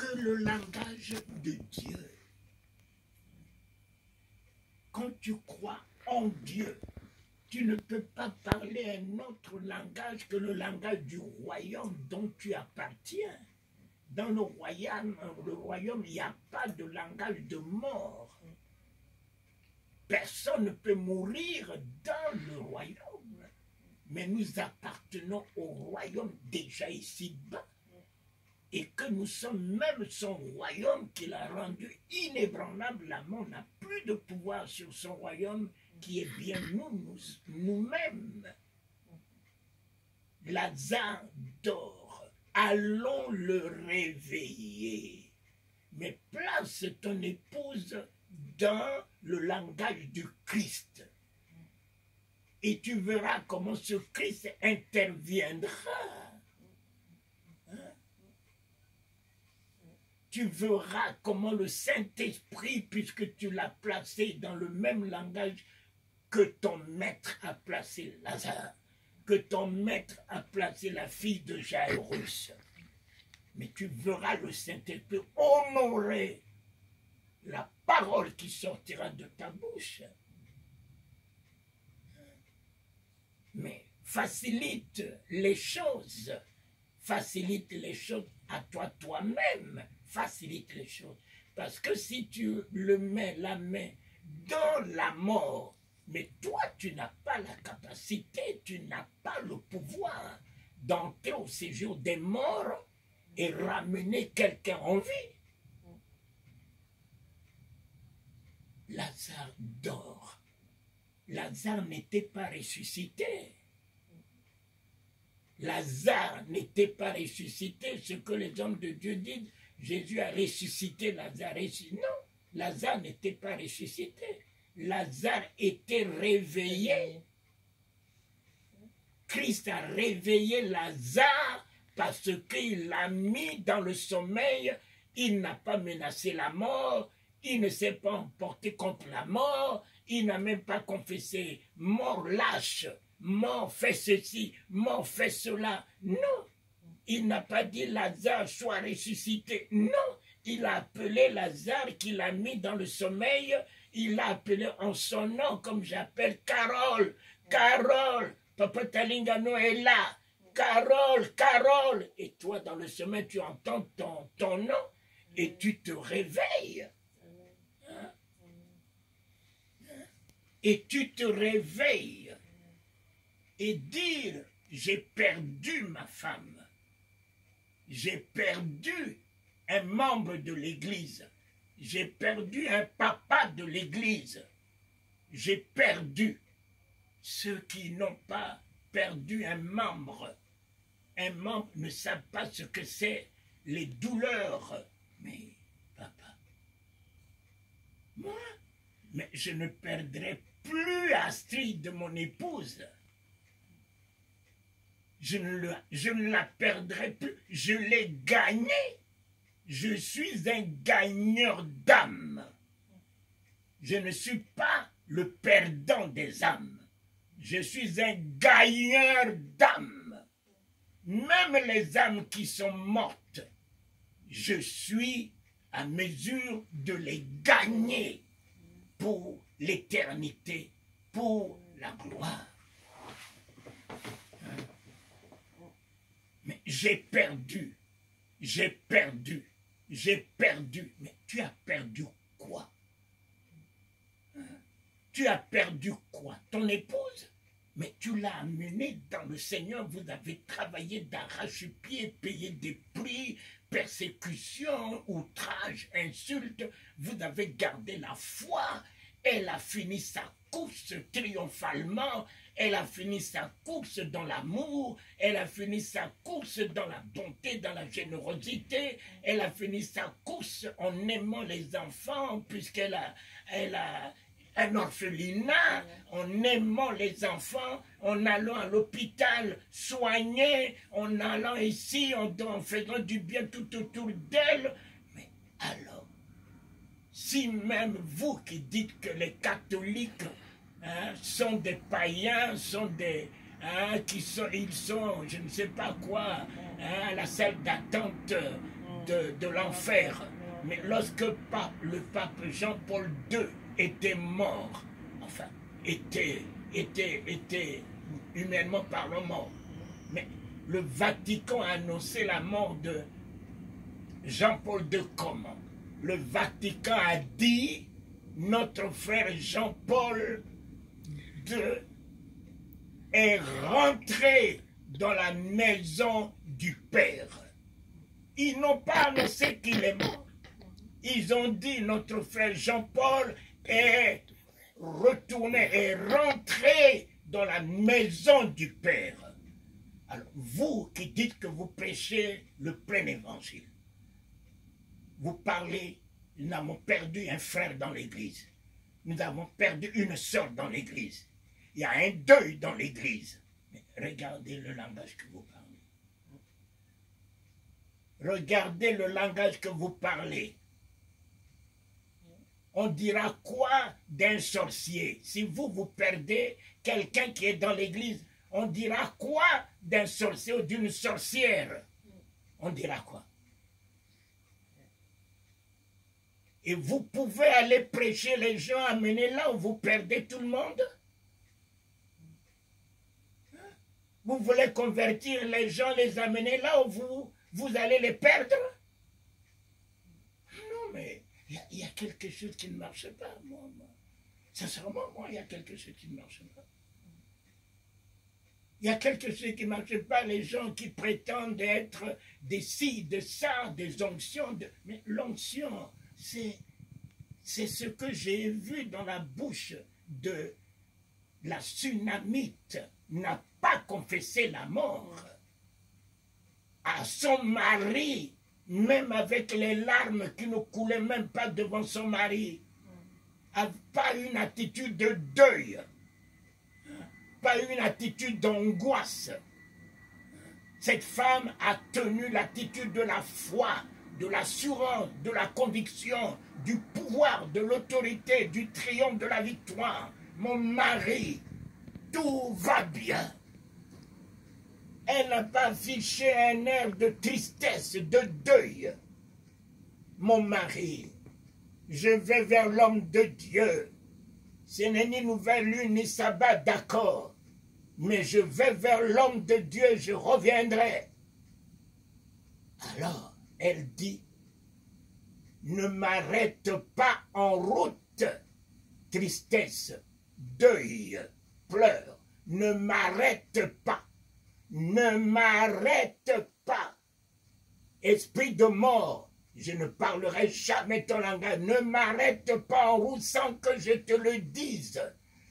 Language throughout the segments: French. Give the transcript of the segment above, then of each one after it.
que le langage de Dieu. Quand tu crois en Dieu, tu ne peux pas parler un autre langage que le langage du royaume dont tu appartiens. Dans le royaume, il n'y a pas de langage de mort. Personne ne peut mourir dans le royaume. Mais nous appartenons au royaume déjà ici-bas. Et que nous sommes même son royaume qu'il a rendu inébranlable. La mort n'a plus de pouvoir sur son royaume qui est bien nous-mêmes. Lazare dort. Allons le réveiller. Mais place ton épouse dans le langage du Christ. Et tu verras comment ce Christ interviendra. Tu verras comment le Saint-Esprit, puisque tu l'as placé dans le même langage que ton maître a placé Lazare, que ton maître a placé la fille de Jairus. Mais tu verras le Saint-Esprit honorer la parole qui sortira de ta bouche. Mais facilite les choses à toi-même, facilite les choses. Parce que si tu le mets la main dans la mort, mais toi tu n'as pas la capacité, tu n'as pas le pouvoir d'entrer au séjour des morts et ramener quelqu'un en vie. Lazare dort. Lazare n'était pas ressuscité. Lazare n'était pas ressuscité. Ce que les hommes de Dieu disent, Jésus a ressuscité Lazare. Non, Lazare n'était pas ressuscité. Lazare était réveillé. Christ a réveillé Lazare parce qu'il l'a mis dans le sommeil. Il n'a pas menacé la mort. Il ne s'est pas emporté contre la mort. Il n'a même pas confessé mort lâche, mort fait ceci, mort fait cela. Non, il n'a pas dit Lazare soit ressuscité. Non, il a appelé Lazare qu'il a mis dans le sommeil. Il l'a appelé en son nom, comme j'appelle Carole. Carole, Papa Talingano est là. Carole, Carole. Et toi, dans le sommeil, tu entends ton nom et tu te réveilles. Et tu te réveilles et dire, j'ai perdu ma femme, j'ai perdu un membre de l'église, j'ai perdu un papa de l'église, j'ai perdu. Ceux qui n'ont pas perdu un membre ne savent pas ce que c'est les douleurs. Mais papa, moi, mais je ne perdrai plus Astrid, mon épouse. Je ne la perdrai plus. Je l'ai gagnée. Je suis un gagneur d'âme. Je ne suis pas le perdant des âmes. Je suis un gagneur d'âme. Même les âmes qui sont mortes, je suis à mesure de les gagner pour l'éternité, pour la gloire. Mais j'ai perdu. Mais tu as perdu quoi? Tu as perdu quoi? Ton épouse? Mais tu l'as amenée dans le Seigneur, vous avez travaillé d'arrache-pied, payé des prix, persécutions, outrages, insultes, vous avez gardé la foi, elle a fini sa course triomphalement, elle a fini sa course dans l'amour, elle a fini sa course dans la bonté, dans la générosité, elle a fini sa course en aimant les enfants, puisqu'elle a un orphelinat, en aimant les enfants, en allant à l'hôpital soigner, en allant ici, en faisant du bien tout autour d'elle. Mais alors, si même vous qui dites que les catholiques sont des païens, sont des... ils sont, je ne sais pas quoi, à la salle d'attente de l'enfer. Mais lorsque le pape Jean-Paul II était mort, enfin, était humainement parlant mort, mais le Vatican a annoncé la mort de Jean-Paul II comment? Le Vatican a dit, notre frère Jean-Paul II est rentré dans la maison du Père. Ils n'ont pas annoncé qu'il est mort. Ils ont dit, notre frère Jean-Paul est retourné, est rentré dans la maison du Père. Alors, vous qui dites que vous prêchez le plein évangile, vous parlez, nous avons perdu un frère dans l'église. Nous avons perdu une sœur dans l'église. Il y a un deuil dans l'église. Mais regardez le langage que vous parlez. Regardez le langage que vous parlez. On dira quoi d'un sorcier? Si vous perdez quelqu'un qui est dans l'église, on dira quoi d'un sorcier ou d'une sorcière? On dira quoi? Et vous pouvez aller prêcher les gens, amener là où vous perdez tout le monde? Vous voulez convertir les gens, les amener là où vous allez les perdre? Non, mais il y a quelque chose qui ne marche pas, moi. Sincèrement, moi, il y a quelque chose qui ne marche pas. Il y a quelque chose qui ne marche pas, les gens qui prétendent être des ci, de ça, des onctions. Mais l'onction, c'est ce que j'ai vu dans la bouche de la Sunamite, n'a pas confessé la mort à son mari, même avec les larmes qui ne coulaient même pas devant son mari, pas une attitude de deuil, pas une attitude d'angoisse. Cette femme a tenu l'attitude de la foi, de l'assurance, de la conviction, du pouvoir, de l'autorité, du triomphe, de la victoire. Mon mari, tout va bien. Elle n'a pas affiché un air de tristesse, de deuil. Mon mari, je vais vers l'homme de Dieu. Ce n'est ni nouvelle lune ni sabbat, d'accord. Mais je vais vers l'homme de Dieu et je reviendrai. Alors, elle dit, ne m'arrête pas en route, tristesse, deuil, pleurs, ne m'arrête pas, ne m'arrête pas. Esprit de mort, je ne parlerai jamais ton langage, ne m'arrête pas en route sans que je te le dise.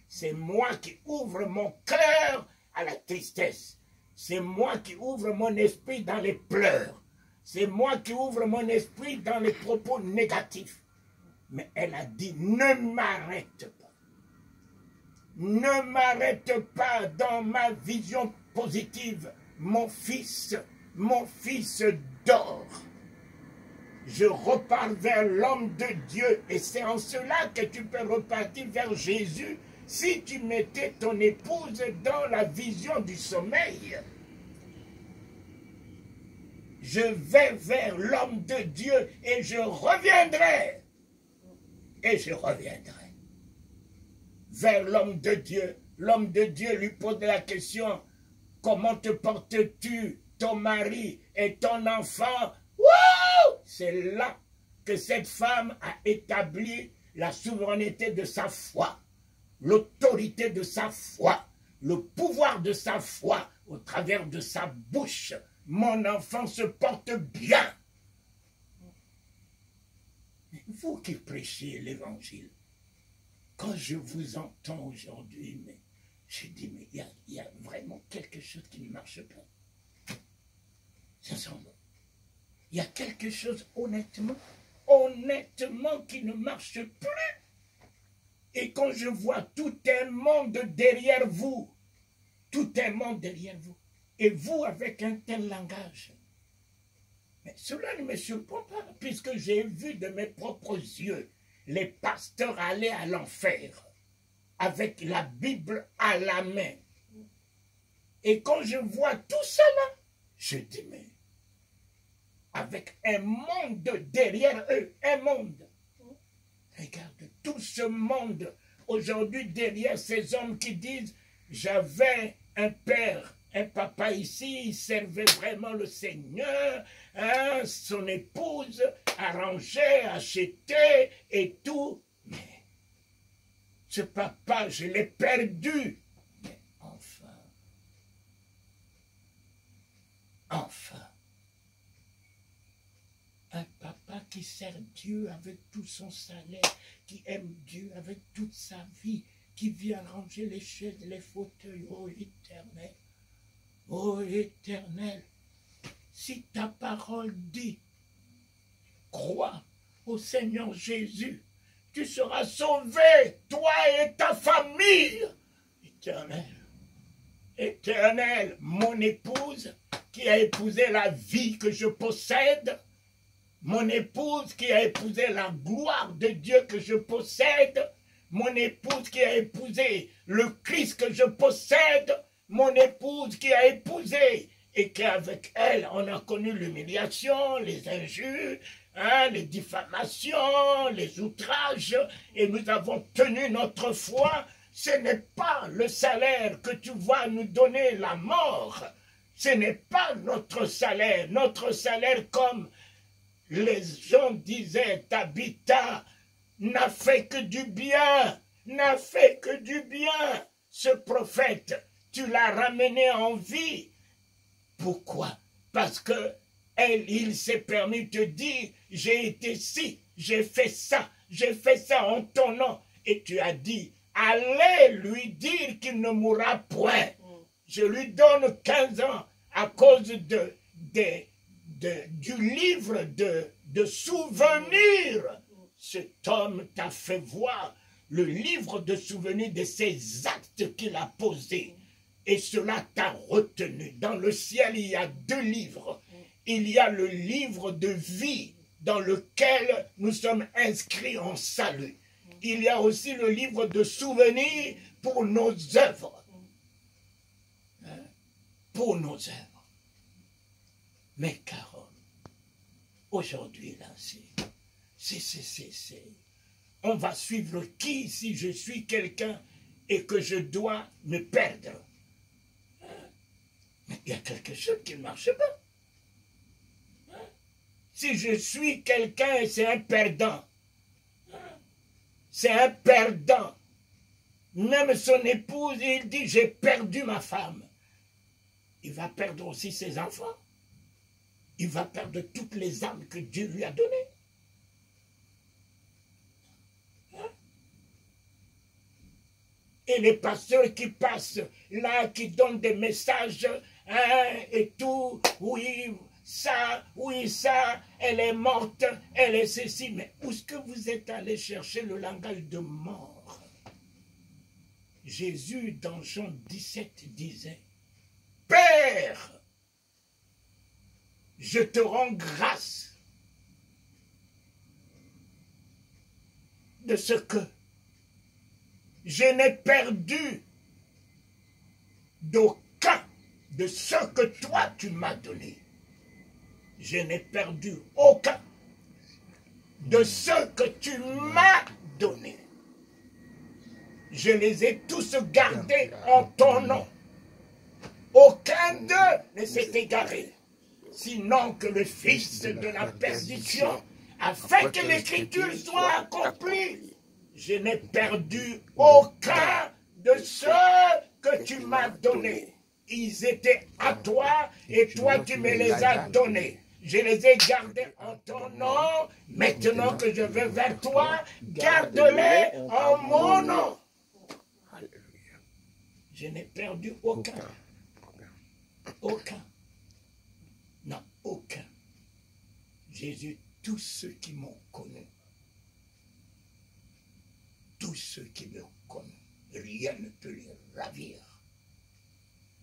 C'est moi qui ouvre mon cœur à la tristesse. C'est moi qui ouvre mon esprit dans les pleurs. C'est moi qui ouvre mon esprit dans les propos négatifs. Mais elle a dit, ne m'arrête pas. Ne m'arrête pas dans ma vision positive. Mon fils dort. Je repars vers l'homme de Dieu. Et c'est en cela que tu peux repartir vers Jésus si tu mettais ton épouse dans la vision du sommeil. Je vais vers l'homme de Dieu et je reviendrai. Et je reviendrai. Vers l'homme de Dieu. L'homme de Dieu lui pose la question, comment te portes-tu, ton mari et ton enfant? C'est là que cette femme a établi la souveraineté de sa foi, l'autorité de sa foi, le pouvoir de sa foi au travers de sa bouche. Mon enfant se porte bien. Vous qui prêchez l'évangile, quand je vous entends aujourd'hui, je dis, mais il y a vraiment quelque chose qui ne marche pas. Sincèrement. Il y a quelque chose, honnêtement, qui ne marche plus. Et quand je vois tout un monde derrière vous, tout un monde derrière vous, et vous avec un tel langage, mais cela ne me surprend pas, puisque j'ai vu de mes propres yeux les pasteurs aller à l'enfer, avec la Bible à la main. Et quand je vois tout cela, je dis, mais avec un monde derrière eux, un monde. Regarde, tout ce monde aujourd'hui derrière ces hommes qui disent « J'avais un père, un papa ici, il servait vraiment le Seigneur, hein, son épouse arrangeait, achetait et tout. Mais ce papa, je l'ai perdu. » Mais enfin, un papa qui sert Dieu avec tout son salaire, qui aime Dieu avec toute sa vie, qui vient ranger les chaises, les fauteuils. Oh Éternel, si ta parole dit, crois au Seigneur Jésus, tu seras sauvé, toi et ta famille. Éternel, Éternel, mon épouse qui a épousé la vie que je possède, mon épouse qui a épousé la gloire de Dieu que je possède, mon épouse qui a épousé le Christ que je possède, mon épouse qui a épousé et qu'avec elle, on a connu l'humiliation, les injures, hein, les diffamations, les outrages, et nous avons tenu notre foi. Ce n'est pas le salaire que tu vas nous donner, la mort. Ce n'est pas notre salaire. Notre salaire, comme les gens disaient, Tabitha n'a fait que du bien, n'a fait que du bien. Ce prophète, tu l'as ramené en vie. Pourquoi? Parce que il s'est permis de te dire, j'ai été ci, j'ai fait ça en ton nom. Et tu as dit, allez lui dire qu'il ne mourra point. Je lui donne 15 ans à cause du livre de souvenirs. Cet homme t'a fait voir le livre de souvenirs de ses actes qu'il a posés. Et cela t'a retenu. Dans le ciel, il y a 2 livres. Il y a le livre de vie dans lequel nous sommes inscrits en salut. Il y a aussi le livre de souvenirs pour nos œuvres. Pour nos œuvres. Mais Carole, aujourd'hui, là, on va suivre qui si je suis quelqu'un et que je dois me perdre? Mais il y a quelque chose qui ne marche pas. Si je suis quelqu'un et c'est un perdant, c'est un perdant. Même son épouse, il dit, j'ai perdu ma femme. Il va perdre aussi ses enfants. Il va perdre toutes les âmes que Dieu lui a données. Et les pasteurs qui passent là, qui donnent des messages, hein, et tout, oui, ça, elle est morte, elle est ceci. Mais où est-ce que vous êtes allé chercher le langage de mort? Jésus, dans Jean 17, disait, Père, je te rends grâce de ce que je n'ai perdu d'aucun de ce que toi tu m'as donné. Je n'ai perdu aucun de ce que tu m'as donné. Je les ai tous gardés en ton nom. Aucun d'eux ne s'est égaré, sinon que le fils de la perdition, afin que l'écriture soit accomplie. Je n'ai perdu aucun de ceux que tu m'as donnés. Ils étaient à toi et toi tu me les as donnés. Je les ai gardés en ton nom. Maintenant que je vais vers toi, garde-les en mon nom. Je n'ai perdu aucun. Aucun. Non, aucun. Jésus, tous ceux qui m'ont connu, tous ceux qui me connaissent, rien ne peut les ravir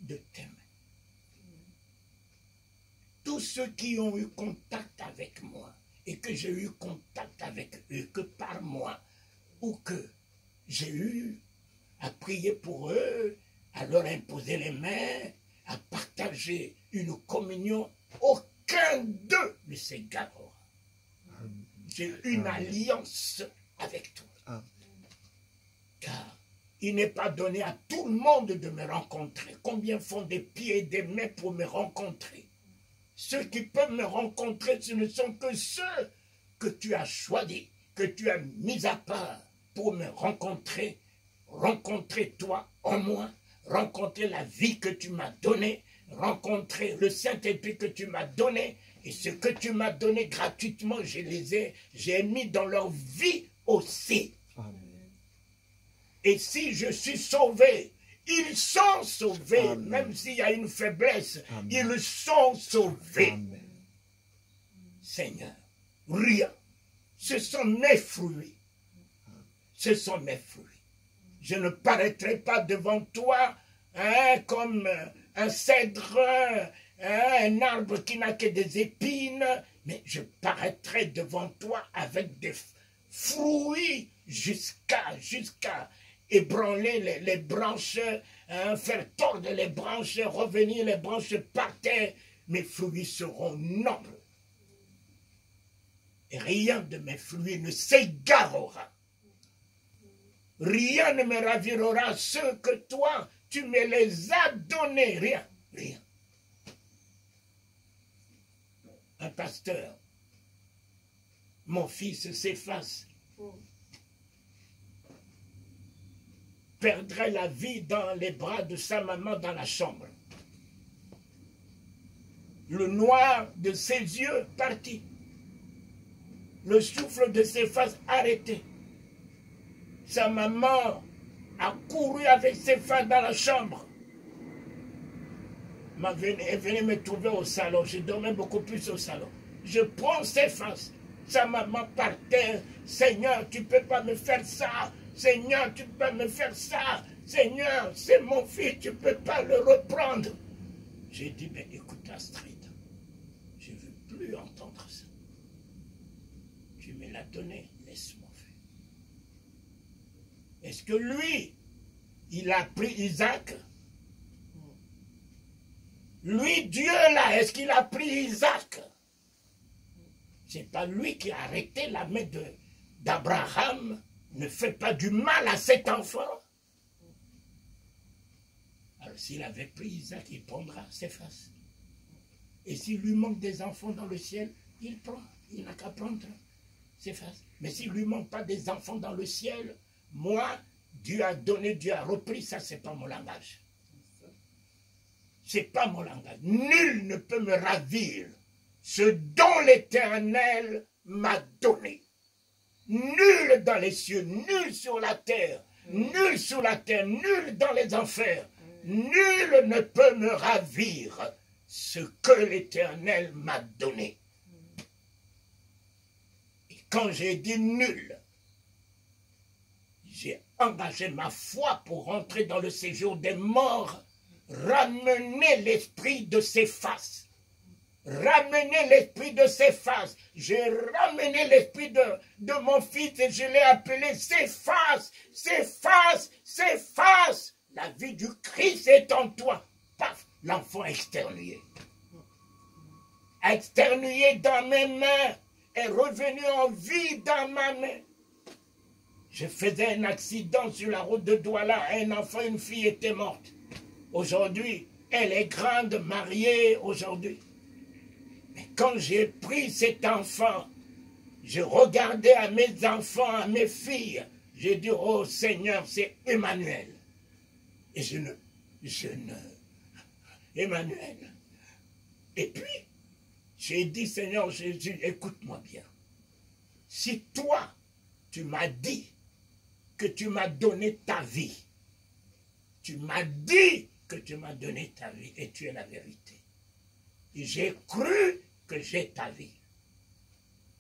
de t'aimer. Tous ceux qui ont eu contact avec moi et que j'ai eu contact avec eux, que par moi, ou que j'ai eu à prier pour eux, à leur imposer les mains, à partager une communion, aucun d'eux ne s'égarera. J'ai une alliance avec toi. Car il n'est pas donné à tout le monde de me rencontrer. Combien font des pieds et des mains pour me rencontrer? Ceux qui peuvent me rencontrer, ce ne sont que ceux que tu as choisis, que tu as mis à part pour me rencontrer, rencontrer toi en moi, rencontrer la vie que tu m'as donnée, rencontrer le Saint-Esprit que tu m'as donné, et ce que tu m'as donné gratuitement, j'ai mis dans leur vie aussi. Amen. Et si je suis sauvé, ils sont sauvés, Amen. Même s'il y a une faiblesse, Amen. Ils sont sauvés. Amen. Seigneur, rien. Ce sont mes fruits. Ce sont mes fruits. Je ne paraîtrai pas devant toi comme un cèdre, un arbre qui n'a que des épines, mais je paraîtrai devant toi avec des fruits jusqu'à ébranler les branches, faire tordre les branches, revenir les branches par terre. Mes fruits seront nombreux. Et rien de mes fruits ne s'égarera. Rien ne me ravirera ceux que toi, tu me les as donnés. Rien, rien. Un pasteur, mon fils s'efface, perdrait la vie dans les bras de sa maman dans la chambre. Le noir de ses yeux parti. Le souffle de ses faces arrêté. Sa maman a couru avec ses faces dans la chambre. Elle venait me trouver au salon. Je dormais beaucoup plus au salon. Je prends ses faces. Sa maman par terre. Seigneur, tu ne peux pas me faire ça. Seigneur, tu ne peux pas me faire ça. Seigneur, c'est mon fils, tu ne peux pas le reprendre. J'ai dit, mais écoute Astrid, je ne veux plus entendre ça. Tu me l'as donné, laisse-moi faire. Est-ce que lui, il a pris Isaac? Lui, Dieu là, est-ce qu'il a pris Isaac? C'est pas lui qui a arrêté la main d'Abraham. Ne fais pas du mal à cet enfant. Alors s'il avait pris Isaac, il prendra ses faces. Et s'il lui manque des enfants dans le ciel, il prend. Il n'a qu'à prendre ses faces. Mais s'il ne lui manque pas des enfants dans le ciel, moi, Dieu a donné, Dieu a repris, ça c'est pas mon langage. C'est pas mon langage. Nul ne peut me ravir ce dont l'Éternel m'a donné. Nul dans les cieux, nul sur la terre, nul sur la terre, nul dans les enfers, nul ne peut me ravir ce que l'Éternel m'a donné. Et quand j'ai dit nul, j'ai engagé ma foi pour rentrer dans le séjour des morts, ramener l'esprit de ses faces. Ramener l'esprit de ses faces. J'ai ramené l'esprit de mon fils et je l'ai appelé ses faces, ses faces, ses faces. La vie du Christ est en toi. Paf, l'enfant externué. Externué dans mes mains, est revenu en vie dans ma main. Je faisais un accident sur la route de Douala, un enfant, une fille était morte. Aujourd'hui, elle est grande, mariée aujourd'hui. Quand j'ai pris cet enfant, je regardais à mes enfants, à mes filles, j'ai dit, oh Seigneur, c'est Emmanuel. Et Emmanuel. Et puis, j'ai dit, Seigneur Jésus, écoute-moi bien. Si toi, tu m'as dit que tu m'as donné ta vie, tu m'as dit que tu m'as donné ta vie, et tu es la vérité. Et j'ai cru que j'ai ta vie.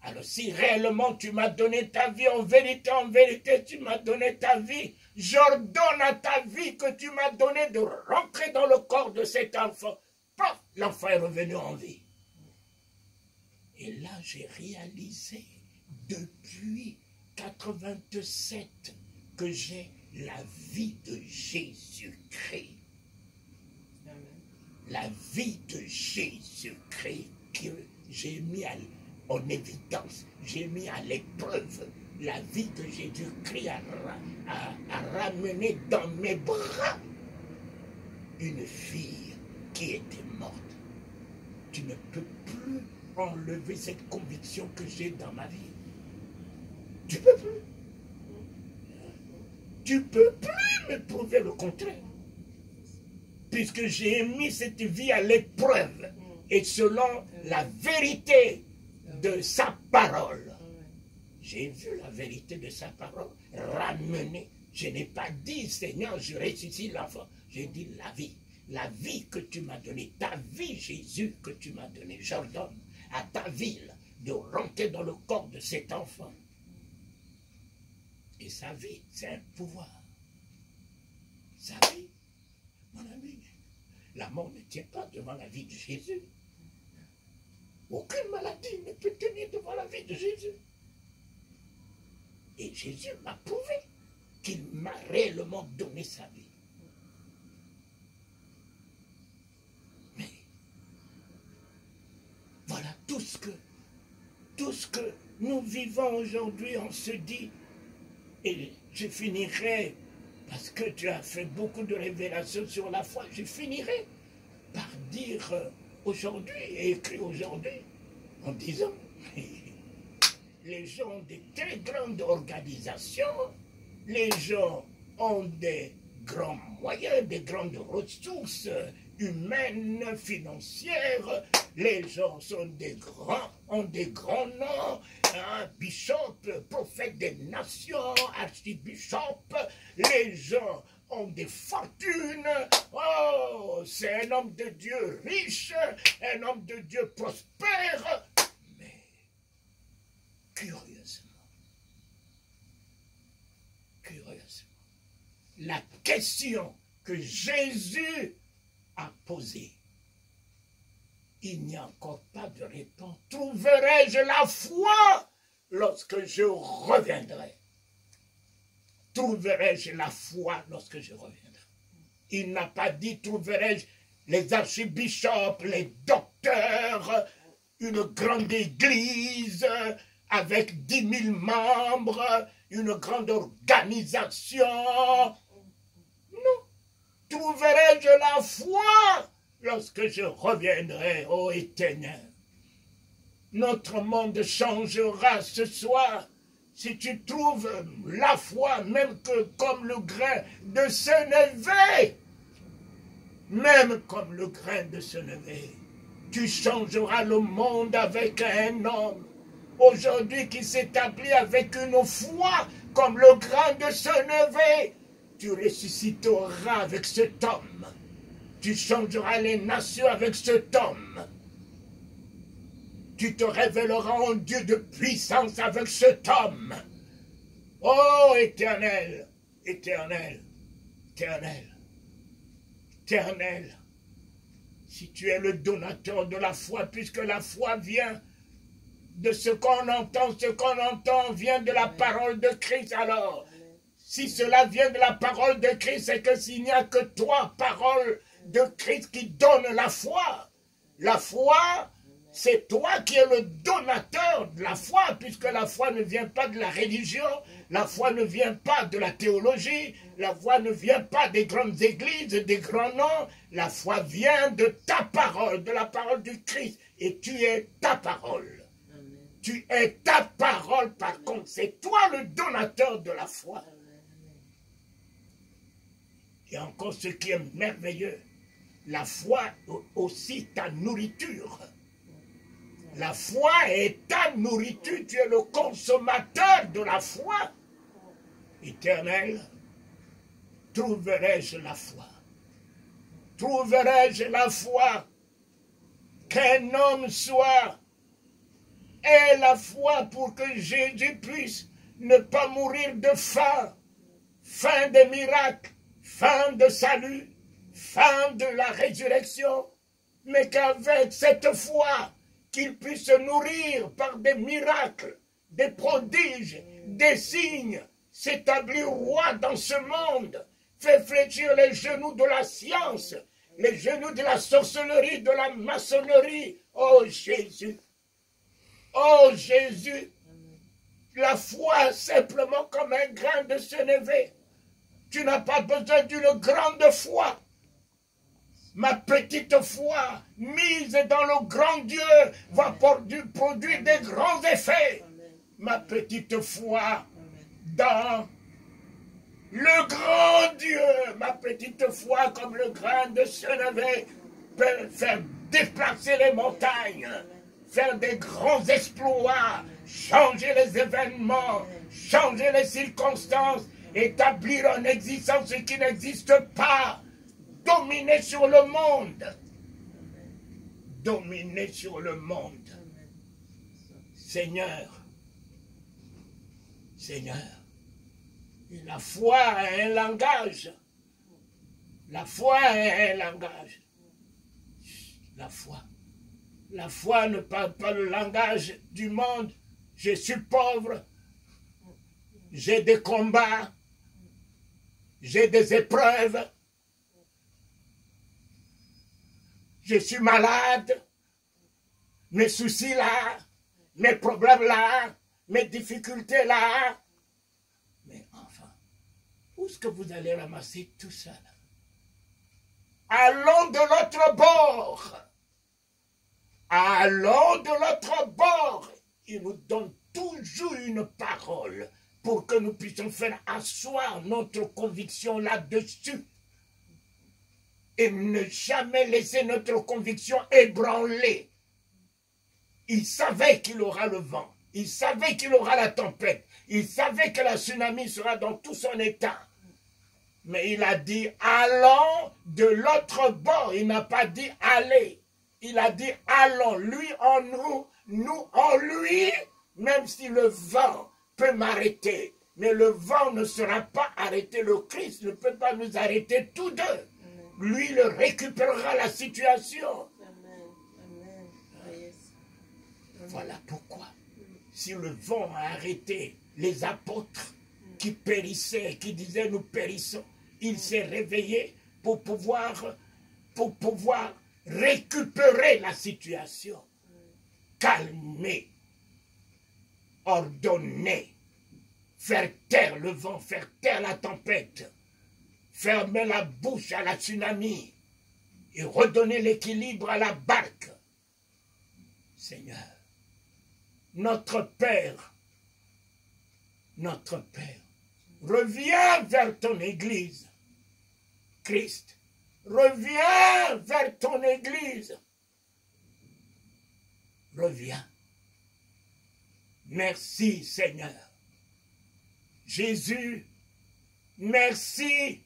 Alors si réellement tu m'as donné ta vie, en vérité, tu m'as donné ta vie, j'ordonne à ta vie que tu m'as donné de rentrer dans le corps de cet enfant. Paf, l'enfant est revenu en vie. Et là, j'ai réalisé depuis 87 que j'ai la vie de Jésus-Christ. La vie de Jésus-Christ. que j'ai mis en évidence, j'ai mis à l'épreuve la vie de Jésus-Christ a ramené dans mes bras une fille qui était morte. Tu ne peux plus enlever cette conviction que j'ai dans ma vie. Tu peux plus. Tu peux plus me prouver le contraire. Puisque j'ai mis cette vie à l'épreuve et selon la vérité de sa parole. J'ai vu la vérité de sa parole ramener. Je n'ai pas dit, Seigneur, je ressuscite l'enfant. J'ai dit la vie que tu m'as donnée, ta vie, Jésus, que tu m'as donnée. J'ordonne à ta ville de rentrer dans le corps de cet enfant. Et sa vie, c'est un pouvoir. Sa vie, mon ami, la mort ne tient pas devant la vie de Jésus. Aucune maladie ne peut tenir devant la vie de Jésus. Et Jésus m'a prouvé qu'il m'a réellement donné sa vie. Mais voilà tout ce que nous vivons aujourd'hui, on se dit, et je finirai, parce que tu as fait beaucoup de révélations sur la foi, je finirai par dire aujourd'hui, et écrit aujourd'hui, en disant, les gens ont des très grandes organisations, les gens ont des grands moyens, des grandes ressources humaines, financières, les gens ont des grands noms, bishop, prophète des nations, archibishop, les gens ont des fortunes. Oh, c'est un homme de Dieu riche, un homme de Dieu prospère. Mais, curieusement, la question que Jésus a posée, il n'y a encore pas de réponse. Trouverai-je la foi lorsque je reviendrai? Trouverai-je la foi lorsque je reviendrai? Il n'a pas dit trouverai-je les archibishops, les docteurs, une grande église avec 10 000 membres, une grande organisation. Non. Trouverai-je la foi lorsque je reviendrai, ô Éternel? Notre monde changera ce soir. Si tu trouves la foi, même que comme le grain de sénévé, même comme le grain de sénévé, tu changeras le monde avec un homme aujourd'hui qui s'établit avec une foi comme le grain de sénévé. Tu ressusciteras avec cet homme. Tu changeras les nations avec cet homme. Tu te révéleras en Dieu de puissance avec cet homme. Oh, Éternel, Éternel, Éternel, Éternel, si tu es le donateur de la foi, puisque la foi vient de ce qu'on entend vient de la parole de Christ, alors, si cela vient de la parole de Christ, c'est que s'il n'y a que 3 paroles de Christ qui donnent la foi, c'est toi qui es le donateur de la foi, puisque la foi ne vient pas de la religion, la foi ne vient pas de la théologie, la foi ne vient pas des grandes églises, des grands noms, la foi vient de ta parole, de la parole du Christ, et tu es ta parole. Amen. Tu es ta parole, par contre, c'est toi le donateur de la foi. Et encore ce qui est merveilleux, la foi aussi ta nourriture. La foi est ta nourriture, tu es le consommateur de la foi. Éternel, trouverai-je la foi? Trouverai-je la foi qu'un homme ait la foi pour que Jésus puisse ne pas mourir de faim, fin des miracles, fin de salut, fin de la résurrection, mais qu'avec cette foi, qu'il puisse se nourrir par des miracles, des prodiges, des signes, s'établir roi dans ce monde, fait fléchir les genoux de la science, les genoux de la sorcellerie, de la maçonnerie. Oh Jésus. Oh Jésus. La foi simplement comme un grain de sénévé. Tu n'as pas besoin d'une grande foi. Ma petite foi, mise dans le grand Dieu, va produire des grands effets. Ma petite foi, dans le grand Dieu, ma petite foi, comme le grain de sénévé, peut faire déplacer les montagnes, faire des grands exploits, changer les événements, changer les circonstances, établir en existence ce qui n'existe pas, dominer sur le monde. Dominer sur le monde. Seigneur, Seigneur, et la foi est un langage. La foi est un langage. La foi. La foi ne parle pas le langage du monde. Je suis pauvre. J'ai des combats. J'ai des épreuves. Je suis malade. Mes soucis là. Mes problèmes là. Mes difficultés là. Mais enfin, où est-ce que vous allez ramasser tout ça là? Allons de l'autre bord. Allons de l'autre bord. Il nous donne toujours une parole pour que nous puissions faire asseoir notre conviction là-dessus. Et ne jamais laisser notre conviction ébranler. Il savait qu'il aura le vent. Il savait qu'il aura la tempête. Il savait que la tsunami sera dans tout son état. Mais il a dit, allons de l'autre bord. Il n'a pas dit, allez. Il a dit, allons. Lui en nous, nous en lui, même si le vent peut m'arrêter. Mais le vent ne sera pas arrêté. Le Christ ne peut pas nous arrêter tous deux. Amen. Lui, il récupérera la situation. Amen. Amen. Voilà pourquoi. Si le vent a arrêté les apôtres qui périssaient, qui disaient nous périssons, il s'est réveillé pour pouvoir récupérer la situation, calmer, ordonner, faire taire le vent, faire taire la tempête, fermer la bouche à la tsunami et redonner l'équilibre à la barque. Seigneur, notre Père, reviens vers ton Église. Christ, reviens vers ton Église. Reviens. Merci Seigneur. Jésus, merci.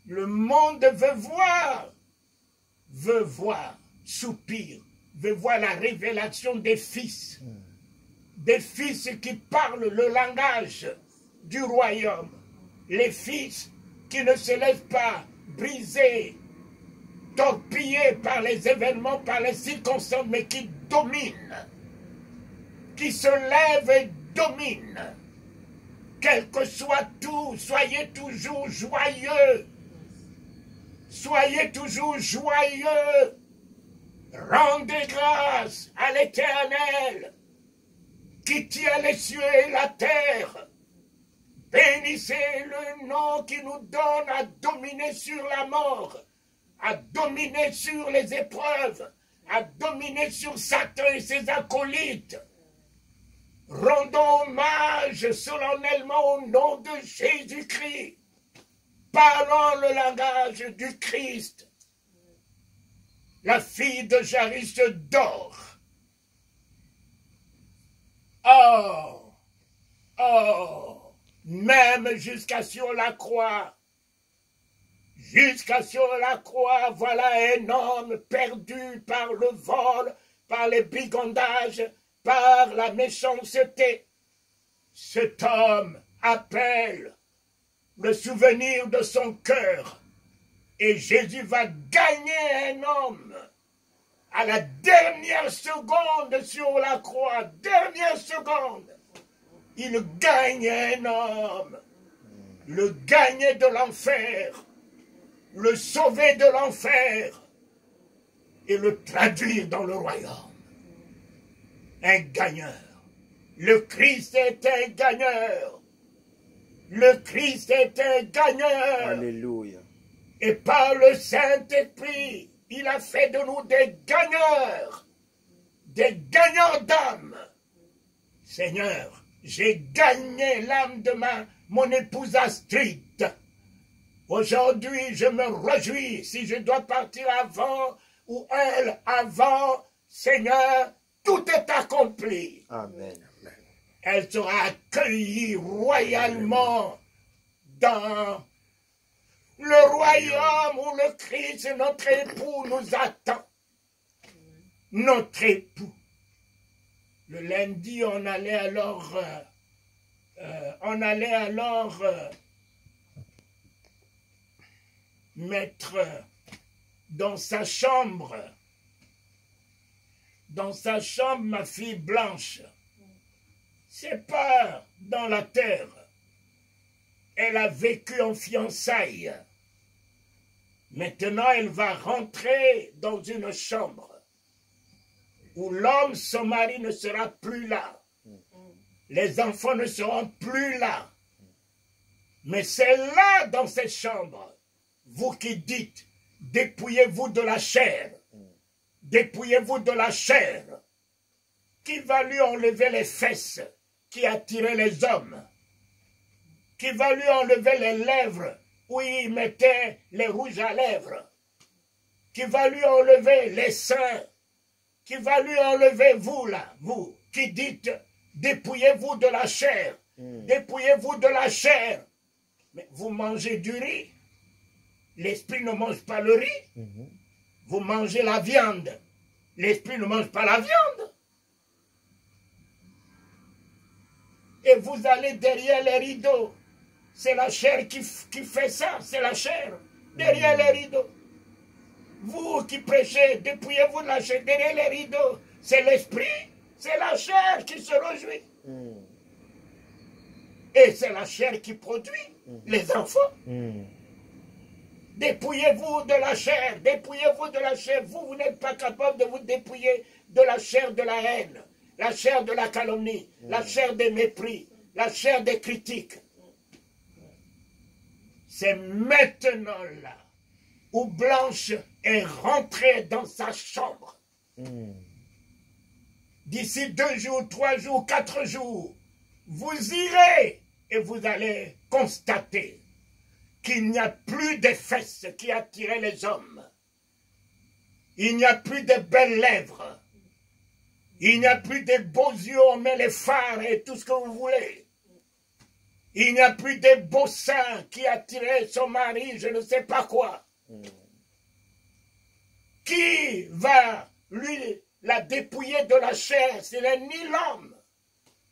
Le monde veut voir, soupir, veut voir la révélation des fils. Des fils qui parlent le langage du royaume. Les fils qui ne se laissent pas briser, torpiller par les événements, par les circonstances, mais qui dominent, qui se lèvent et dominent. Quel que soit tout, soyez toujours joyeux. Soyez toujours joyeux. Rendez grâce à l'Éternel qui tient les cieux et la terre. Bénissez le nom qui nous donne à dominer sur la mort, à dominer sur les épreuves, à dominer sur Satan et ses acolytes. Rendons hommage solennellement au nom de Jésus-Christ. Parlons le langage du Christ. La fille de Jairus dort. Oh, oh, même jusqu'à sur la croix, voilà un homme perdu par le vol, par les brigandages, par la méchanceté. Cet homme appelle le souvenir de son cœur et Jésus va gagner un homme à la dernière seconde sur la croix, dernière seconde. Il gagne un homme, le gagner de l'enfer, le sauver de l'enfer et le traduire dans le royaume. un gagneur. Le Christ est un gagneur. Le Christ est un gagneur. Alléluia. Et par le Saint-Esprit, il a fait de nous des gagneurs d'âme. Seigneur, j'ai gagné l'âme de mon épouse Astrid. Aujourd'hui, je me réjouis si je dois partir avant ou elle avant. Seigneur, tout est accompli. Amen. Elle sera accueillie royalement dans le royaume où le Christ, notre époux, nous attend. Notre époux. Le lundi, on allait alors mettre dans sa chambre ma fille Blanche. C'est pas dans la terre. Elle a vécu en fiançailles. Maintenant, elle va rentrer dans une chambre où l'homme, son mari, ne sera plus là. Les enfants ne seront plus là. Mais c'est là, dans cette chambre, vous qui dites, dépouillez-vous de la chair. Dépouillez-vous de la chair. Qui va lui enlever les fesses qui attiraient les hommes? Qui va lui enlever les lèvres où il mettait les rouges à lèvres? Qui va lui enlever les seins? Qui va lui enlever vous là, vous qui dites dépouillez-vous de la chair, dépouillez-vous de la chair. Mais vous mangez du riz. L'esprit ne mange pas le riz. Vous mangez la viande. L'esprit ne mange pas la viande. Et vous allez derrière les rideaux. C'est la chair qui fait ça, c'est la chair. Derrière les rideaux. Vous qui prêchez, dépouillez-vous de la chair derrière les rideaux. C'est l'esprit, c'est la chair qui se réjouit. Et c'est la chair qui produit les enfants. Dépouillez-vous de la chair, dépouillez-vous de la chair. Vous n'êtes pas capable de vous dépouiller de la chair de la haine, la chair de la calomnie, la chair des mépris, la chair des critiques. C'est maintenant là où Blanche est rentrée dans sa chambre. D'ici 2 jours, 3 jours, 4 jours, vous irez et vous allez constater qu'il n'y a plus de fesses qui attiraient les hommes. Il n'y a plus de belles lèvres. Il n'y a plus de beaux yeux, on met les phares et tout ce que vous voulez. Il n'y a plus de beaux seins qui attiraient son mari, je ne sais pas quoi. Qui va lui la dépouiller de la chair? Ce n'est ni l'homme,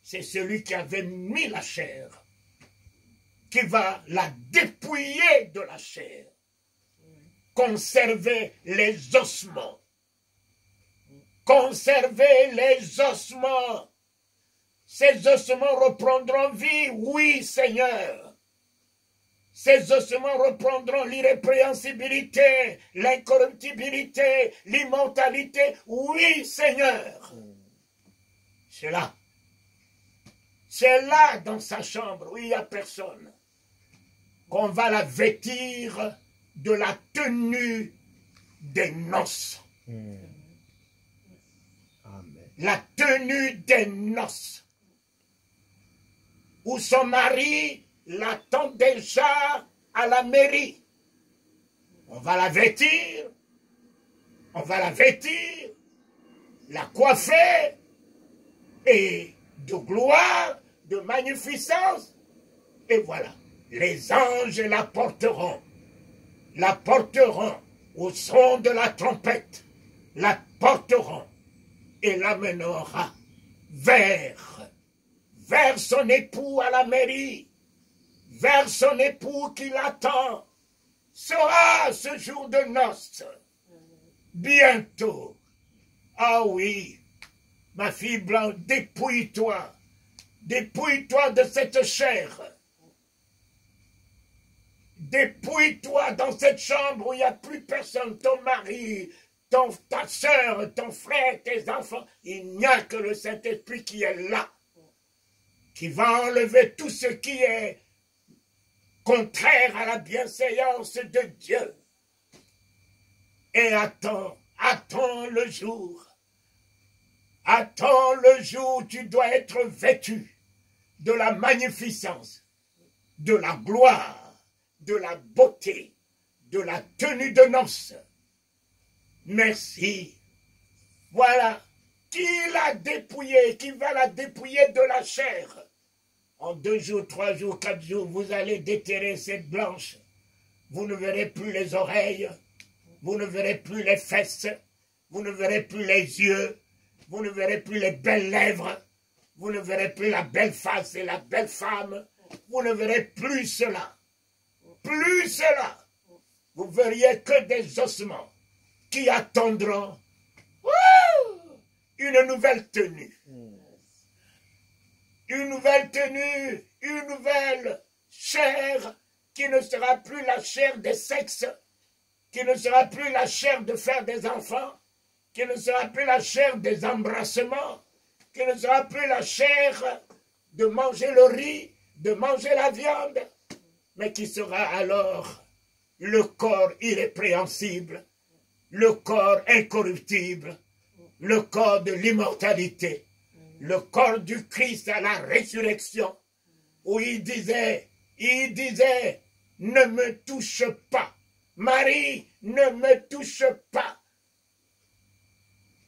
c'est celui qui avait mis la chair qui va la dépouiller de la chair. Conserver les ossements. Conserver les ossements. Ces ossements reprendront vie, oui Seigneur. Ces ossements reprendront l'irrépréhensibilité, l'incorruptibilité, l'immortalité, oui Seigneur. C'est là. C'est là dans sa chambre où il n'y a personne qu'on va la vêtir de la tenue des noces. Amen. La tenue des noces. Où son mari l'attend déjà à la mairie. On va la vêtir. On va la vêtir. La coiffer. Et de gloire, de magnificence. Et voilà. Les anges la porteront au son de la trompette, la porteront et l'amènera vers son époux à la mairie, vers son époux qui l'attend. Sera ce jour de noces, bientôt. Ah oui, ma fille Blanche, dépouille-toi de cette chair. Dépouille-toi dans cette chambre où il n'y a plus personne, ton mari, ta soeur, ton frère, tes enfants. Il n'y a que le Saint-Esprit qui est là, qui va enlever tout ce qui est contraire à la bienséance de Dieu. Et attends le jour. Attends le jour où tu dois être vêtu de la magnificence, de la gloire, de la beauté, de la tenue de noces. Merci. Voilà. Qui l'a dépouillé, qui va la dépouiller de la chair. En 2 jours, 3 jours, 4 jours, vous allez déterrer cette blanche. Vous ne verrez plus les oreilles, vous ne verrez plus les fesses, vous ne verrez plus les yeux, vous ne verrez plus les belles lèvres, vous ne verrez plus la belle face et la belle femme, vous ne verrez plus cela. Plus cela. Vous verriez que des ossements qui attendront une nouvelle tenue. Une nouvelle tenue, une nouvelle chair qui ne sera plus la chair des sexes, qui ne sera plus la chair de faire des enfants, qui ne sera plus la chair des embrassements, qui ne sera plus la chair de manger le riz, de manger la viande, mais qui sera alors le corps irrépréhensible, le corps incorruptible, le corps de l'immortalité, le corps du Christ à la résurrection, où il disait, ne me touche pas, Marie, ne me touche pas,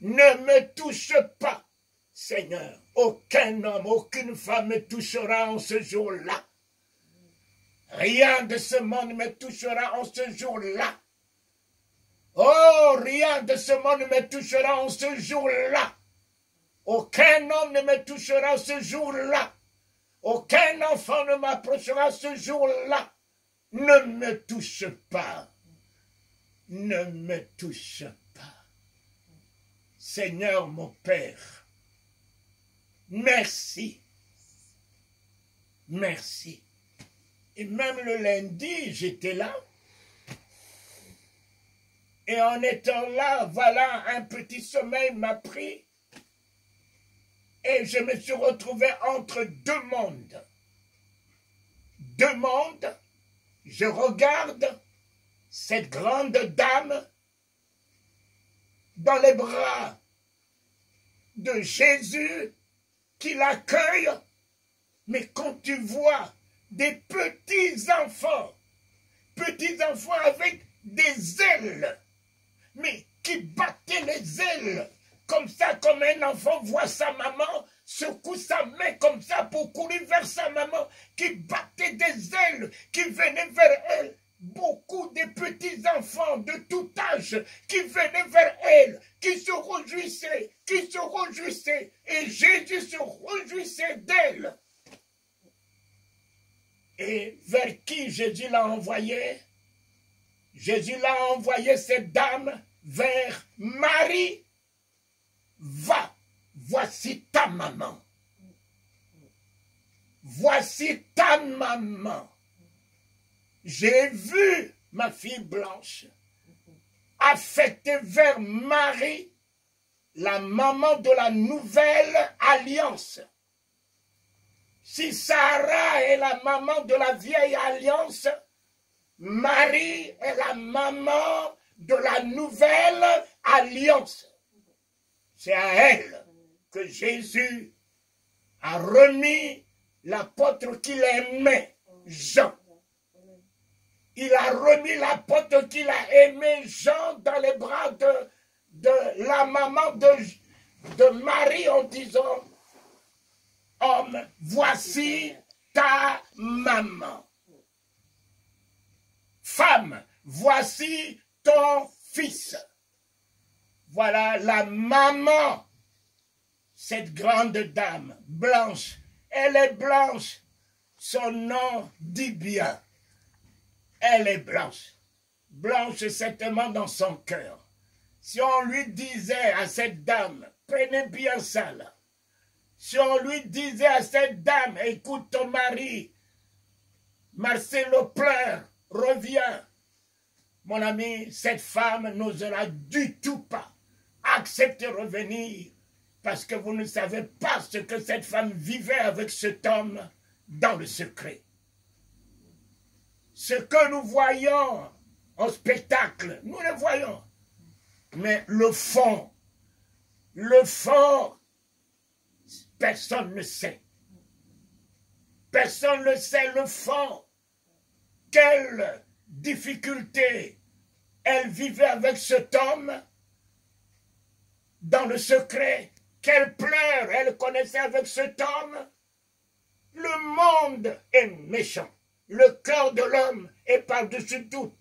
ne me touche pas, Seigneur, aucun homme, aucune femme me touchera en ce jour-là. Rien de ce monde me touchera en ce jour-là. Oh, rien de ce monde me touchera en ce jour-là. Aucun homme ne me touchera ce jour-là. Aucun enfant ne m'approchera ce jour-là. Ne me touche pas. Ne me touche pas. Seigneur mon Père, merci. Merci. Et même le lundi, j'étais là. Et en étant là, voilà, un petit sommeil m'a pris. Et je me suis retrouvé entre 2 mondes. 2 mondes. Je regarde cette grande dame dans les bras de Jésus qui l'accueille. Mais quand tu vois des petits-enfants avec des ailes, mais qui battaient les ailes, comme ça, comme un enfant voit sa maman, secoue sa main comme ça pour courir vers sa maman, qui battait des ailes, qui venaient vers elle. Beaucoup de petits-enfants de tout âge qui venaient vers elle, qui se réjouissaient, et Jésus se réjouissait d'elle. Et vers qui Jésus l'a envoyé? Jésus l'a envoyé cette dame vers Marie. Va, voici ta maman. Voici ta maman. J'ai vu ma fille blanche affectée vers Marie, la maman de la nouvelle alliance. Si Sarah est la maman de la vieille alliance, Marie est la maman de la nouvelle alliance. C'est à elle que Jésus a remis l'apôtre qu'il aimait, Jean. Il a remis l'apôtre qu'il a aimé, Jean, dans les bras de la maman de Marie en disant, homme, voici ta maman. Femme, voici ton fils. Voilà la maman, cette grande dame blanche. Elle est blanche. Son nom dit bien. Elle est blanche. Blanche certainement dans son cœur. Si on lui disait à cette dame, prenez bien ça là. Si on lui disait à cette dame, écoute ton mari, Marcelo pleure, reviens. mon ami, cette femme n'osera du tout pas accepter de revenir parce que vous ne savez pas ce que cette femme vivait avec cet homme dans le secret. Ce que nous voyons en spectacle, nous le voyons. Mais le fond, personne ne sait. Personne ne sait le fond. Quelle difficulté elle vivait avec cet homme dans le secret. Quelle pleurs elle connaissait avec cet homme. Le monde est méchant. Le cœur de l'homme est par-dessus tout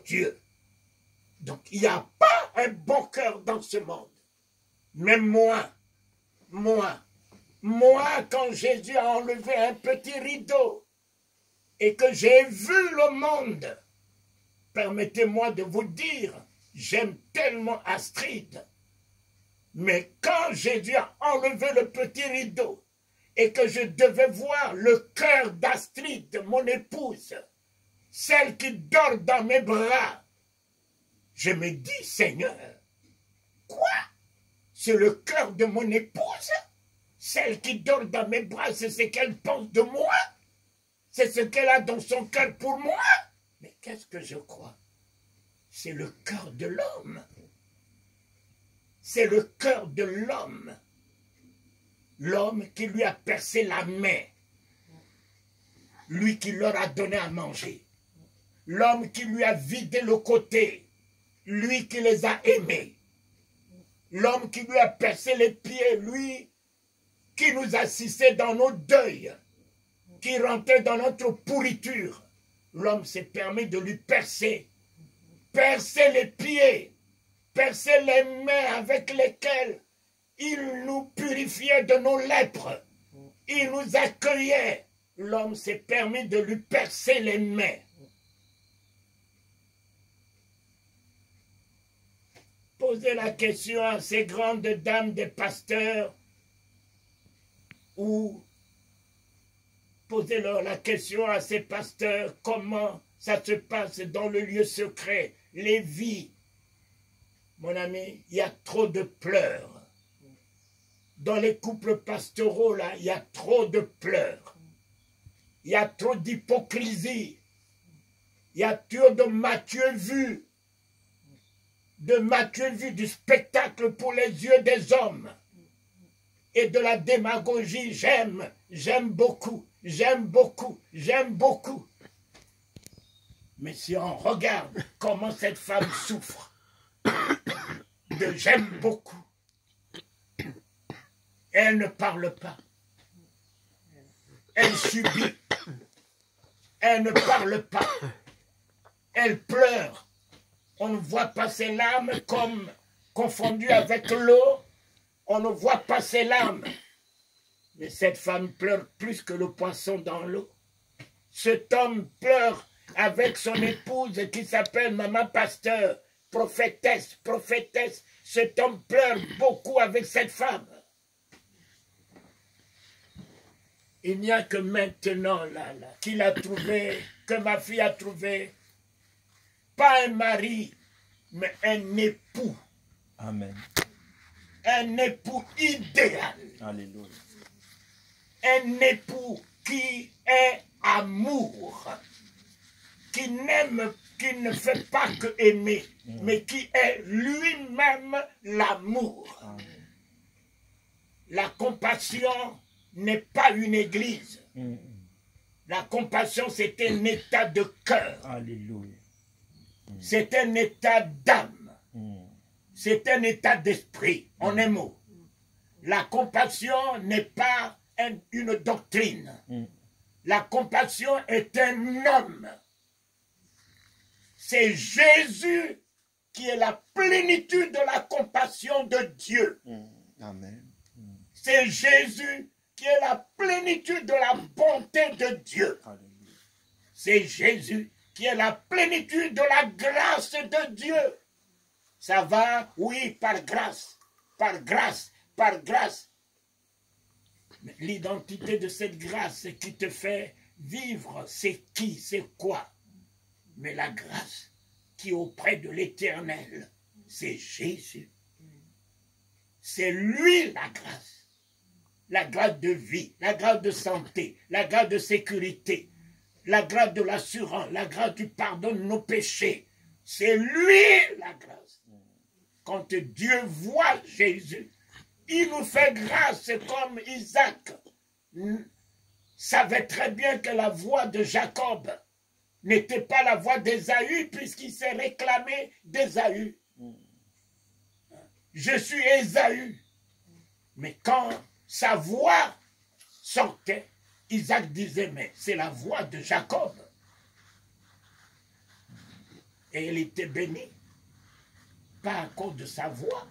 Dieu. Donc il n'y a pas un bon cœur dans ce monde. Mais moi, quand Jésus a enlevé un petit rideau et que j'ai vu le monde, permettez-moi de vous dire, j'aime tellement Astrid. Mais quand Jésus a enlevé le petit rideau et que je devais voir le cœur d'Astrid, mon épouse, celle qui dort dans mes bras, je me dis, Seigneur, quoi? C'est le cœur de mon épouse? Celle qui dort dans mes bras, c'est ce qu'elle pense de moi? C'est ce qu'elle a dans son cœur pour moi? Mais qu'est-ce que je crois? C'est le cœur de l'homme. C'est le cœur de l'homme. L'homme qui lui a percé la main. Lui qui leur a donné à manger. L'homme qui lui a vidé le côté. Lui qui les a aimés. L'homme qui lui a percé les pieds. Lui qui nous assistait dans nos deuils. Qui rentrait dans notre pourriture. L'homme s'est permis de lui percer les pieds, percer les mains avec lesquelles il nous purifiait de nos lèpres. Il nous accueillait. L'homme s'est permis de lui percer les mains. Posez la question à ces grandes dames des pasteurs ou posez-leur la question à ces pasteurs, comment ça se passe dans le lieu secret, les vies. Mon ami, il y a trop de pleurs. Dans les couples pastoraux, là, il y a trop de pleurs. Il y a trop d'hypocrisie. Il y a trop de Matthieu vu. Du spectacle pour les yeux des hommes. Et de la démagogie, j'aime beaucoup. Mais si on regarde comment cette femme souffre de j'aime beaucoup, elle ne parle pas. Elle subit. Elle ne parle pas. Elle pleure. On ne voit pas ses larmes comme confondues avec l'eau. On ne voit pas ses larmes. Mais cette femme pleure plus que le poisson dans l'eau. Cet homme pleure avec son épouse qui s'appelle Maman Pasteur, prophétesse. Cet homme pleure beaucoup avec cette femme. Il n'y a que maintenant, là, qu'il a trouvé, que ma fille a trouvé, pas un mari, mais un époux. Amen. Un époux idéal. Alléluia. Un époux qui est amour, qui n'aime, qui ne fait pas que aimer, mais qui est lui-même l'amour. La compassion n'est pas une église. La compassion, c'est un état de cœur. Alléluia. C'est un état d'âme. C'est un état d'esprit, en un mot. La compassion n'est pas une doctrine. La compassion est un homme. C'est Jésus qui est la plénitude de la compassion de Dieu. Amen. C'est Jésus qui est la plénitude de la bonté de Dieu. C'est Jésus qui est la plénitude de la grâce de Dieu. Ça va, oui, par grâce, par grâce, par grâce. Mais l'identité de cette grâce qui te fait vivre, c'est qui, c'est quoi? Mais la grâce qui est auprès de l'Éternel, c'est Jésus. C'est lui la grâce. La grâce de vie, la grâce de santé, la grâce de sécurité, la grâce de l'assurance, la grâce du pardon de nos péchés. C'est lui la grâce. Quand Dieu voit Jésus, il nous fait grâce comme Isaac savait très bien que la voix de Jacob n'était pas la voix d'Ésaü puisqu'il s'est réclamé d'Ésaü. Je suis Ésaü. Mais quand sa voix sortait, Isaac disait, mais c'est la voix de Jacob. Et il était béni, pas à cause de sa voix,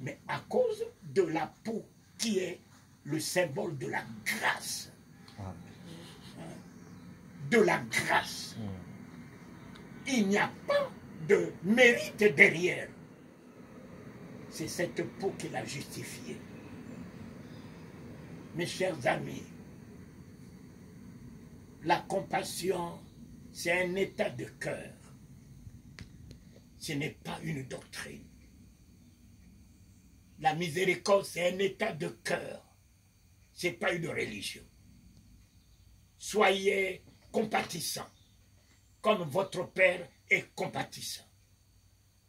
mais à cause de la peau qui est le symbole de la grâce. De la grâce. Il n'y a pas de mérite derrière. C'est cette peau qui l'a justifié. Mes chers amis, la compassion, c'est un état de cœur. Ce n'est pas une doctrine. La miséricorde, c'est un état de cœur. Ce n'est pas une religion. Soyez compatissants, comme votre Père est compatissant.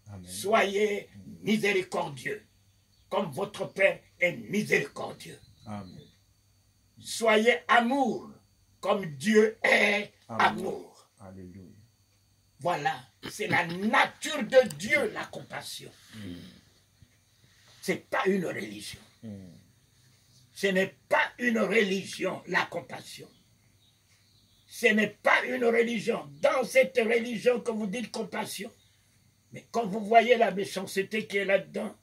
Amen. Soyez miséricordieux, comme votre Père est miséricordieux. Amen. Soyez amour, comme Dieu est amour. Alléluia. Voilà, c'est la nature de Dieu, la compassion. Ce n'est pas une religion. Ce n'est pas une religion, la compassion. Ce n'est pas une religion. Dans cette religion que vous dites compassion, mais quand vous voyez la méchanceté qui est là-dedans,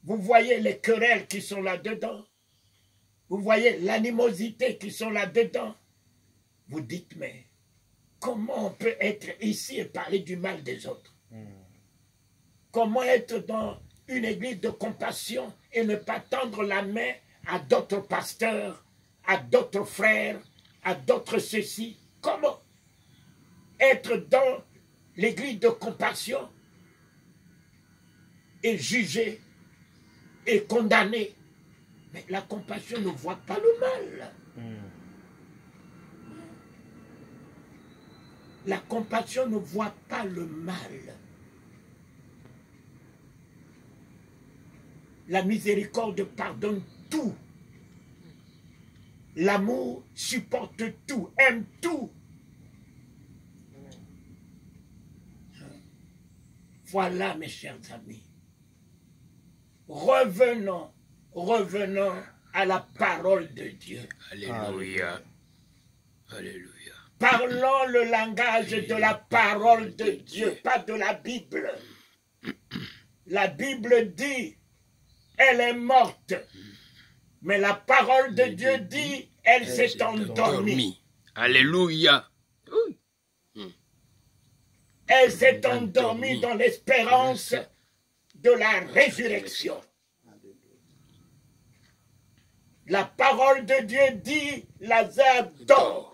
vous voyez les querelles qui sont là-dedans, vous voyez l'animosité qui sont là-dedans, vous dites, mais comment on peut être ici et parler du mal des autres? Comment être dans une église de compassion et ne pas tendre la main à d'autres pasteurs, à d'autres frères, à d'autres ceci? Comment être dans l'église de compassion et juger et condamner? Mais la compassion ne voit pas le mal. La compassion ne voit pas le mal. La miséricorde pardonne tout. L'amour supporte tout, aime tout. Voilà, mes chers amis. Revenons à la parole de Dieu. Alléluia. Alléluia. Parlons le langage de la parole de Dieu, pas de la Bible. La Bible dit, elle est morte. Mais la parole de Dieu dit, elle s'est endormie. Alléluia. Elle s'est endormie dans l'espérance de la résurrection. La parole de Dieu dit, Lazare dort.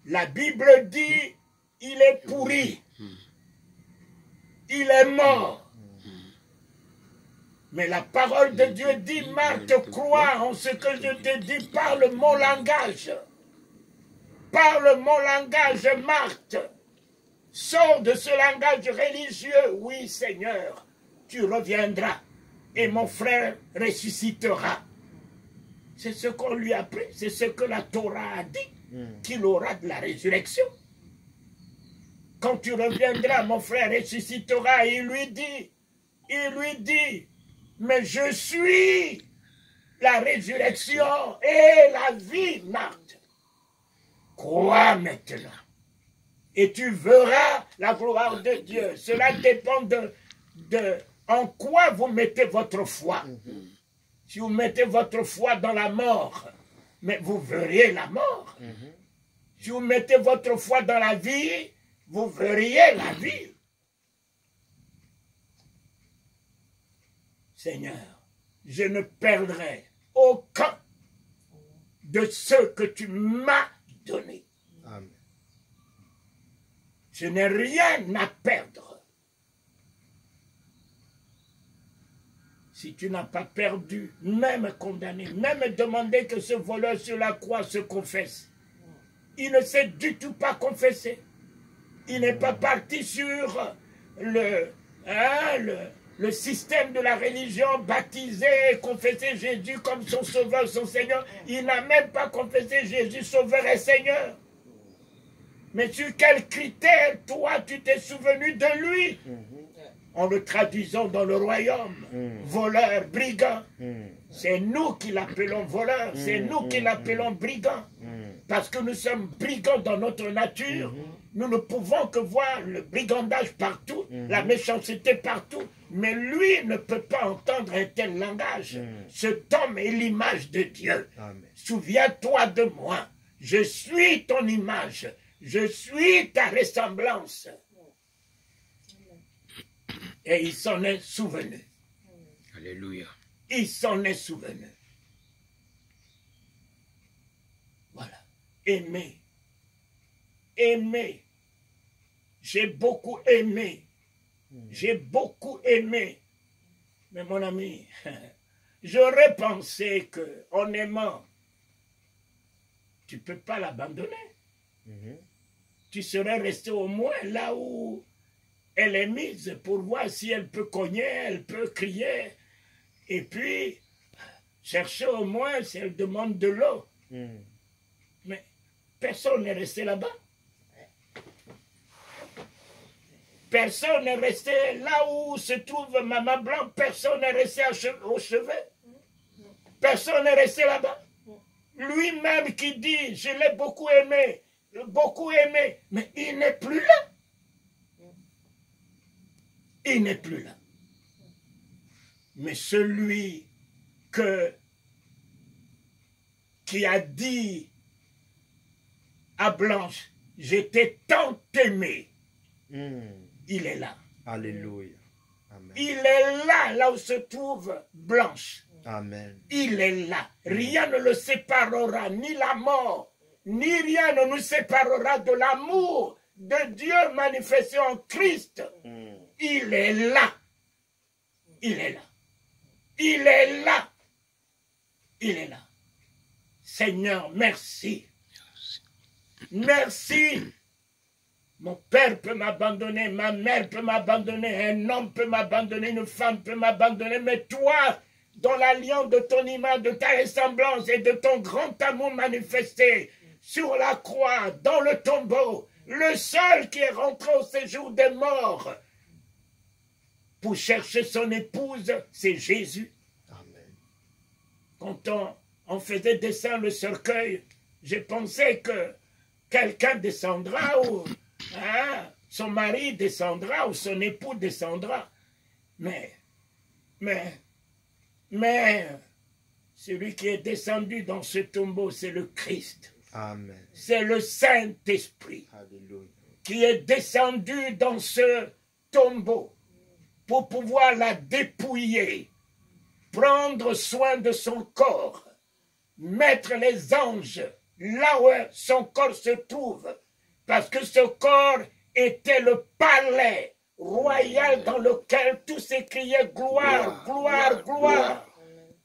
La Bible dit, il est pourri. Il est mort. Mais la parole de Dieu dit, Marthe, crois en ce que je te dis, parle mon langage. Parle mon langage, Marthe. Sors de ce langage religieux. Oui, Seigneur, tu reviendras et mon frère ressuscitera. C'est ce qu'on lui a appris, c'est ce que la Torah a dit, qu'il aura de la résurrection. Quand tu reviendras, mon frère ressuscitera. Et il lui dit, mais je suis la résurrection et la vie, Marthe. Crois maintenant. Et tu verras la gloire de Dieu. Cela dépend de en quoi vous mettez votre foi. Si vous mettez votre foi dans la mort, mais vous verriez la mort. Si vous mettez votre foi dans la vie, vous verriez la vie. Seigneur, je ne perdrai aucun de ceux que tu m'as donnés. Amen. Je n'ai rien à perdre. Si tu n'as pas perdu, même condamné, même demandé que ce voleur sur la croix se confesse, il ne s'est du tout pas confessé. Il n'est pas parti sur le système de la religion, baptisé, confesser Jésus comme son sauveur, son Seigneur. Il n'a même pas confessé Jésus sauveur et Seigneur. Mais sur quels critères, toi, tu t'es souvenu de lui? En le traduisant dans le royaume, voleur, brigand. C'est nous qui l'appelons voleur, c'est nous qui l'appelons brigand. Parce que nous sommes brigands dans notre nature. Nous ne pouvons que voir le brigandage partout, la méchanceté partout. Mais lui ne peut pas entendre un tel langage. Cet homme est l'image de Dieu. Souviens-toi de moi. Je suis ton image. Je suis ta ressemblance. Et il s'en est souvenu. Alléluia. Il s'en est souvenu. Voilà. Aimer. Aimer. J'ai beaucoup aimé. J'ai beaucoup aimé. Mais mon ami, j'aurais pensé qu'en aimant, tu ne peux pas l'abandonner. Tu serais resté au moins là où elle est mise pour voir si elle peut cogner, elle peut crier. Et puis, chercher au moins si elle demande de l'eau. Mais personne n'est resté là-bas. Personne n'est resté là où se trouve Maman Blanc. Personne n'est resté au chevet. Personne n'est resté là-bas. Lui-même qui dit, je l'ai beaucoup aimé, mais il n'est plus là. Il n'est plus là. Mais celui qui a dit à Blanche, j'étais tant aimé, il est là. Alléluia. Amen. Il est là, là où se trouve Blanche. Amen. Il est là. Rien ne le séparera, ni la mort, ni rien ne nous séparera de l'amour de Dieu manifesté en Christ. Il est là. Il est là. Il est là. Il est là. Seigneur, merci. Merci. Mon père peut m'abandonner, ma mère peut m'abandonner, un homme peut m'abandonner, une femme peut m'abandonner, mais toi, dans l'alliance de ton image, de ta ressemblance et de ton grand amour manifesté sur la croix, dans le tombeau, le seul qui est rentré au séjour des morts pour chercher son épouse, c'est Jésus. Amen. Quand on faisait descendre le cercueil, j'ai pensé que quelqu'un descendra ou son mari descendra ou son époux descendra. Mais celui qui est descendu dans ce tombeau, c'est le Christ. Amen. C'est le Saint-Esprit Alléluia. qui est descendu dans ce tombeau pour pouvoir la dépouiller, prendre soin de son corps, mettre les anges là où son corps se trouve, parce que ce corps était le palais royal dans lequel tout s'écriait gloire, gloire, gloire.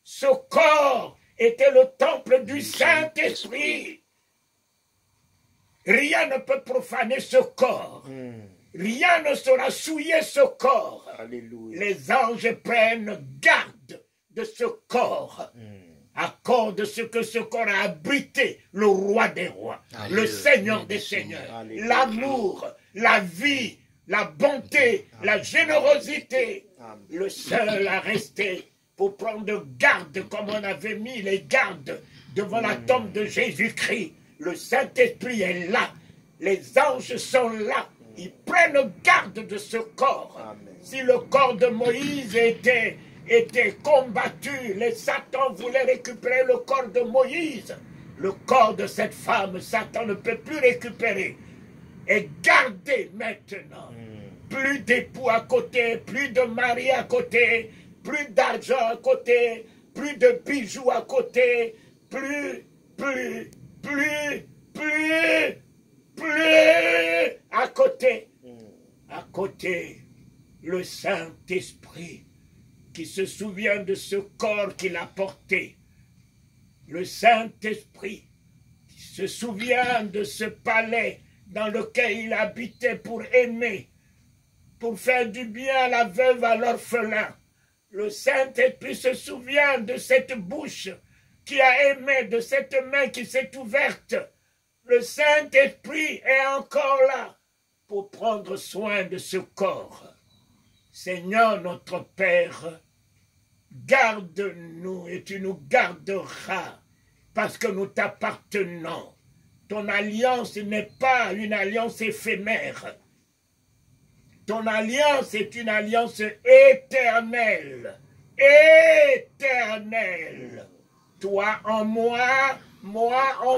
Ce corps était le temple du Saint-Esprit. Rien ne peut profaner ce corps. Rien ne saura souiller ce corps. Alléluia. Les anges prennent garde de ce corps. À cause de ce que ce corps a abrité, le roi des rois, le Seigneur des seigneurs, l'amour, la vie, la bonté, la générosité. Le seul à rester pour prendre garde, comme on avait mis les gardes devant la tombe de Jésus-Christ. Le Saint-Esprit est là, les anges sont là, ils prennent garde de ce corps. Amen. Si le corps de Moïse était combattu, les Satan voulaient récupérer le corps de Moïse. Le corps de cette femme, Satan ne peut plus récupérer. Et garder maintenant. Plus d'époux à côté, plus de mari à côté, plus d'argent à côté, plus de bijoux à côté, plus. À côté, le Saint-Esprit qui se souvient de ce corps qu'il a porté. Le Saint-Esprit qui se souvient de ce palais dans lequel il habitait pour aimer, pour faire du bien à la veuve, à l'orphelin. Le Saint-Esprit se souvient de cette bouche qui a aimé, de cette main qui s'est ouverte. Le Saint-Esprit est encore là pour prendre soin de ce corps. Seigneur notre Père, garde-nous et tu nous garderas parce que nous t'appartenons. Ton alliance n'est pas une alliance éphémère. Ton alliance est une alliance éternelle. Éternelle. Toi en moi, moi en